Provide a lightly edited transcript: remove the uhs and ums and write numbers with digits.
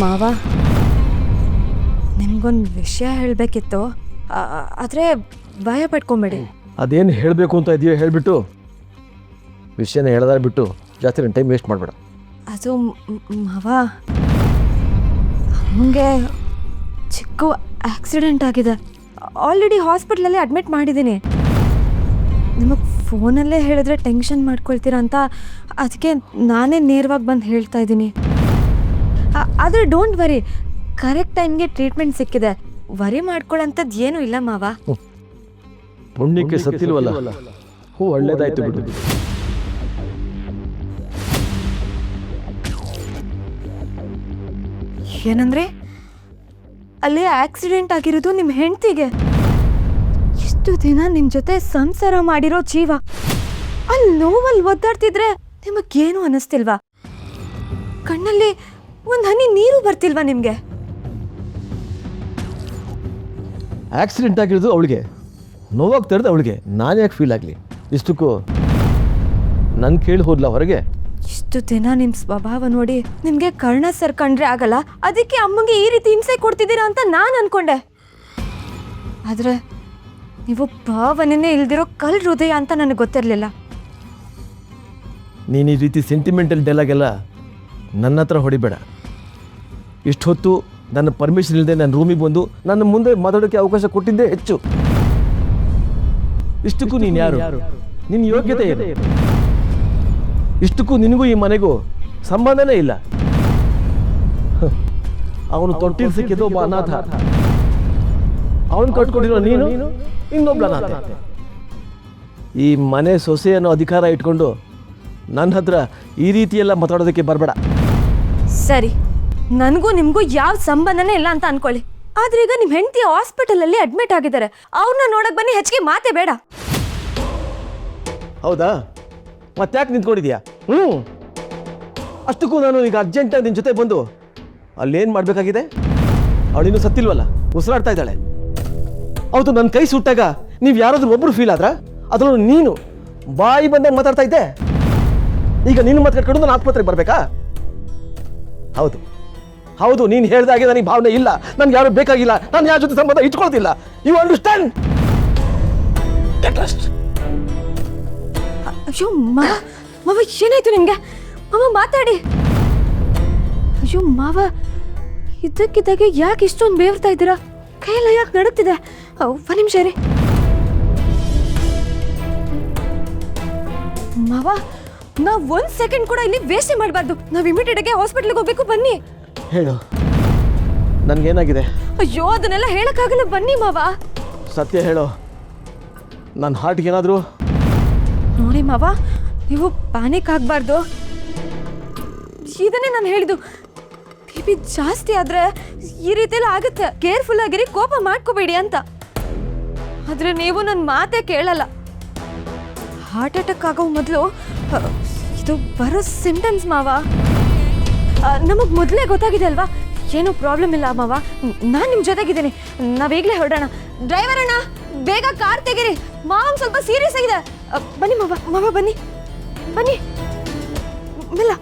ಮಾವ ನಿಮ್ಗೊಂದು ವಿಷಯ ಹೇಳಬೇಕಿತ್ತು, ಆದರೆ ಭಯ ಪಡ್ಕೊಂಬೇಡಿ. ಅದೇನು ಹೇಳಬೇಕು ಅಂತ ಇದೆಯೋ ಹೇಳಿಬಿಟ್ಟು ವಿಷಯನ ಹೇಳೋದಾರ ಬಿಟ್ಟು ಜಾಸ್ತಿ ನನ್ನ ಟೈಮ್ ವೇಸ್ಟ್ ಮಾಡಬೇಡ. ಅದು ಮಾವ, ಅಮ್ಮಂಗೆ ಚಿಕ್ಕ ಆಕ್ಸಿಡೆಂಟ್ ಆಗಿದೆ. ಆಲ್ರೆಡಿ ಹಾಸ್ಪಿಟ್ಲಲ್ಲೇ ಅಡ್ಮಿಟ್ ಮಾಡಿದ್ದೀನಿ. ನಿಮಗೆ ಫೋನಲ್ಲೇ ಹೇಳಿದ್ರೆ ಟೆನ್ಷನ್ ಮಾಡ್ಕೊಳ್ತೀರಾ ಅಂತ ಅದಕ್ಕೆ ನಾನೇ ನೇರವಾಗಿ ಬಂದು ಹೇಳ್ತಾ ಇದ್ದೀನಿ. ಆದರೆ ಡೋಂಟ್ ವರಿ, ಕರೆಕ್ಟ್ ಟೈಮ್ಗೆ ಟ್ರೀಟ್ಮೆಂಟ್ ಸಿಕ್ಕಿದೆ. ವರಿ ಮಾಡ್ಕೊಳ್ಳೋಂಥದ್ದು ಏನೂ ಇಲ್ಲ ಮಾವ. ಪುಣ್ಯಕ್ಕೆ ಸತ್ತಿಲ್ವಲ್ಲ, ಒಳ್ಳೇದಾಯ್ತು ಬಿಡು. ಏನಂದ್ರೆ ಅಲ್ಲಿ ಆಕ್ಸಿಡೆಂಟ್ ಆಗಿರೋದು ನಿಮ್ಮ ಹೆಂಡತಿಗೆ. ಇಷ್ಟು ದಿನ ನಿಮ್ಮ ಜೊತೆ ಸಂಸಾರ ಮಾಡಿರೋ ಜೀವ ಅಲ್ಲಿ ನೋವಲ್ಲಿ ಒದ್ದಾಡ್ತಿದ್ರೆ ನಿಮಗೇನು ಅನ್ನಿಸ್ತಿಲ್ವಾ? ಕಣ್ಣಲ್ಲಿ ಒಂದು ಹನಿ ನೀರು ಬರ್ತಿಲ್ವಾ ನಿಮಗೆ? ಆಕ್ಸಿಡೆಂಟ್ ಆಗಿರೋದು ಅವಳಿಗೆ, ನೋವಾಗ್ತಾ ಇರೋದು ಅವಳಿಗೆ. ನಾನು ಯಾಕೆ ಫೀಲ್ ಆಗಲಿ? ಇಷ್ಟಕ್ಕೂ ನನ್ನ ಕೇಳಿ ಹೋದ್ಲ ಹೊರಗೆ? ಇಷ್ಟು ದಿನ ನಿಮ್ಮ ಸ್ವಭಾವ ನೋಡಿ ನಿಮಗೆ ಕರ್ಣ ಸರ್ ಕಂಡ್ರೆ ಆಗಲ್ಲ, ಅದಕ್ಕೆ ಅಮ್ಮಂಗೆ ಈ ರೀತಿ ಹಿಂಸೆ ಕೊಡ್ತಿದ್ದೀರಾ ಅಂತ ನಾನು ಅನ್ಕೊಂಡೆ. ಆದರೆ ನೀವು ಭಾವನೆನೇ ಇಲ್ದಿರೋ ಕಲ್ ಹೃದಯ ಅಂತ ನನಗೆ ಗೊತ್ತಿರಲಿಲ್ಲ. ನೀನು ಈ ರೀತಿ ಸೆಂಟಿಮೆಂಟಲ್ ಡೈಲಾಗೆಲ್ಲ ನನ್ನ ಹತ್ರ ಹೊಡಿಬೇಡ. ಇಷ್ಟು ಹೊತ್ತು ನನ್ನ ಪರ್ಮಿಷನ್ ಇಲ್ಲದೆ ನನ್ನ ರೂಮಿಗೆ ಬಂದು ನನ್ನ ಮುಂದೆ ಮಾತಾಡೋಕ್ಕೆ ಅವಕಾಶ ಕೊಟ್ಟಿದ್ದೇ ಹೆಚ್ಚು. ಇಷ್ಟಕ್ಕೂ ನೀನು ಯಾರು? ನಿನ್ನ ಯೋಗ್ಯತೆ ಏನು? ಇಷ್ಟಕ್ಕೂ ನಿನಗೂ ಈ ಮನೆಗೂ ಸಂಬಂಧನೇ ಇಲ್ಲ. ಅವನು ತೊಟ್ಟಿಲ್ ಸಿಕ್ಕಿದ್ದು ಒಬ್ಬ ಅನಾಥ, ಅವನು ಕಟ್ಕೊಂಡಿರೋ ನೀನು ಇನ್ನೊಬ್ಬ ಅನಾಥ. ಈ ಮನೆ ಸೊಸೆ ಅನ್ನೋ ಅಧಿಕಾರ ಇಟ್ಕೊಂಡು ನನ್ನ ಹತ್ರ ಈ ರೀತಿಯೆಲ್ಲ ಮಾತಾಡೋದಕ್ಕೆ ಬರಬೇಡ. ಸರಿ, ನನಗೂ ನಿಮಗೂ ಯಾವ ಸಂಬಂಧನೇ ಇಲ್ಲ ಅಂತ ಅನ್ಕೊಳ್ಳಿ. ಆದ್ರೆ ಈಗ ನಿಮ್ಮ ಹೆಂಡತಿ ಹಾಸ್ಪಿಟಲಲ್ಲಿ ಅಡ್ಮಿಟ್ ಆಗಿದ್ದಾರೆ. ಅವ್ರನ್ನ ನೋಡಕ್ ಬನ್ನಿ, ಹೆಚ್ಚಿಗೆ ಮಾತೇ ಬೇಡ. ಹೌದಾ? ಮತ್ತ್ಯಾಕೆ ನಿಂತ್ಕೊಂಡಿದ್ಯಾ? ಅಷ್ಟಕ್ಕೂ ನಾನು ಈಗ ಅರ್ಜೆಂಟಾಗಿ ನಿನ್ನ ಜೊತೆ ಬಂದು ಅಲ್ಲೇನು ಮಾಡಬೇಕಾಗಿದೆ? ಅವಳಿನ್ನೂ ಸತ್ತಿಲ್ವಲ್ಲ, ಉಸಿರಾಡ್ತಾ ಇದ್ದಾಳೆ. ಅವತ್ತು ನನ್ನ ಕೈ ಸುಟ್ಟಾಗ ನೀವು ಯಾರಾದ್ರೂ ಒಬ್ಬರು ಫೀಲ್ ಆದ್ರ? ಅದರಲ್ಲೂ ನೀನು ಬಾಯಿ ಬಂದಾಗ ಮಾತಾಡ್ತಾ ಇದ್ದೆ. ಈಗ ನಿನ್ನ ಮಾತು ಕಟ್ಕೊಂಡು ನಾನು ಆಸ್ಪತ್ರೆಗೆ ಬರಬೇಕಾ? ಹೌದು ಹೌದು, ನೀನು ಹೇಳ್ದಾಗೆ ನನಗೆ ಭಾವನೆ ಇಲ್ಲ, ನನ್ಗೆ ಯಾರು ಬೇಕಾಗಿಲ್ಲ, ನಾನು ಯಾರ ಜೊತೆ ಸಂಬಂಧ ಇಟ್ಕೊಳ್ತಿಲ್ಲ. You understand? ಅಯ್ಯೋ ಮಾವ, ಏನಾಯ್ತು ನಿಮ್ಗೆ? ಮಾವ ಮಾತಾಡಿ. ಅಯ್ಯೋ ಮಾವ, ಇದ್ದಕ್ಕಿದ್ದಾಗೆ ಯಾಕೆ ಇಷ್ಟೊಂದು ಬೇವ್ತಾ ಇದ್ದೀರಾ? ಕೈಯೆಲ್ಲ ಯಾಕೆ ನಡುತ್ತಿದೆ? ಒಂದು ನಿಮಿಷ ರೀ ಮಾವ, ನಾವು 1 ಸೆಕೆಂಡ್ ಕೂಡ ಇಲ್ಲಿ ವೇಸ್ಟ್ ಮಾಡಬಾರ್ದು. ನಾವು ಇಮಿಡಿಯೇಟ್ ಆಗಿ ಹಾಸ್ಪಿಟಲ್ಗೆ ಹೋಗ್ಬೇಕು. ಬನ್ನಿ. ಹೇಳು, ನನ್ಗೇನಾಗಿದೆ? ಅಯ್ಯೋ, ಅದನ್ನೆಲ್ಲ ಹೇಳಕ್ಕಾಗಲ್ಲ, ಬನ್ನಿ ಮಾವ. ಸತ್ಯ ಹೇಳು, ನನ್ನ ಹಾರ್ಟ್ಗೆ ಏನಾದರೂ? ನೋಡಿ ಮಾವ, ನೀವು ಪ್ಯಾನಿಕ್ ಆಗಬಾರ್ದು. ಇದನ್ನೇ ನಾನು ಹೇಳಿದ್ದು, ಬಿ ಜಾಸ್ತಿ ಆದರೆ ಈ ರೀತಿಯೆಲ್ಲ ಆಗುತ್ತೆ. ಕೇರ್ಫುಲ್ ಆಗಿರಿ, ಕೋಪ ಮಾಡ್ಕೋಬೇಡಿ ಅಂತ. ಆದರೆ ನೀವು ನನ್ನ ಮಾತೇ ಕೇಳಲ್ಲ. ಹಾರ್ಟ್ ಅಟ್ಯಾಕ್ ಆಗೋ ಮೊದಲು ಇದು ಬರೋ ಸಿಂಟಮ್ಸ್ ಮಾವ. ನಮಗೆ ಮೊದಲೇ ಗೊತ್ತಾಗಿದೆ ಅಲ್ವಾ? ಏನೂ ಪ್ರಾಬ್ಲಮ್ ಇಲ್ಲ ಮಾವ, ನಾನು ನಿಮ್ಮ ಜೊತೆಗಿದ್ದೀನಿ. ನಾವೀಗಲೇ ಹೊರಡೋಣ. ಡ್ರೈವರ್ ಅಣ್ಣ, ಬೇಗ ಕಾರ್ ತೆಗೀರಿ. ಮಾವ ಸ್ವಲ್ಪ ಸೀರಿಯಸ್ ಆಗಿದೆ. ಬನ್ನಿ ಮಾವ, ಬನ್ನಿ ಬನ್ನಿ, ಮೆಲ್ಲ.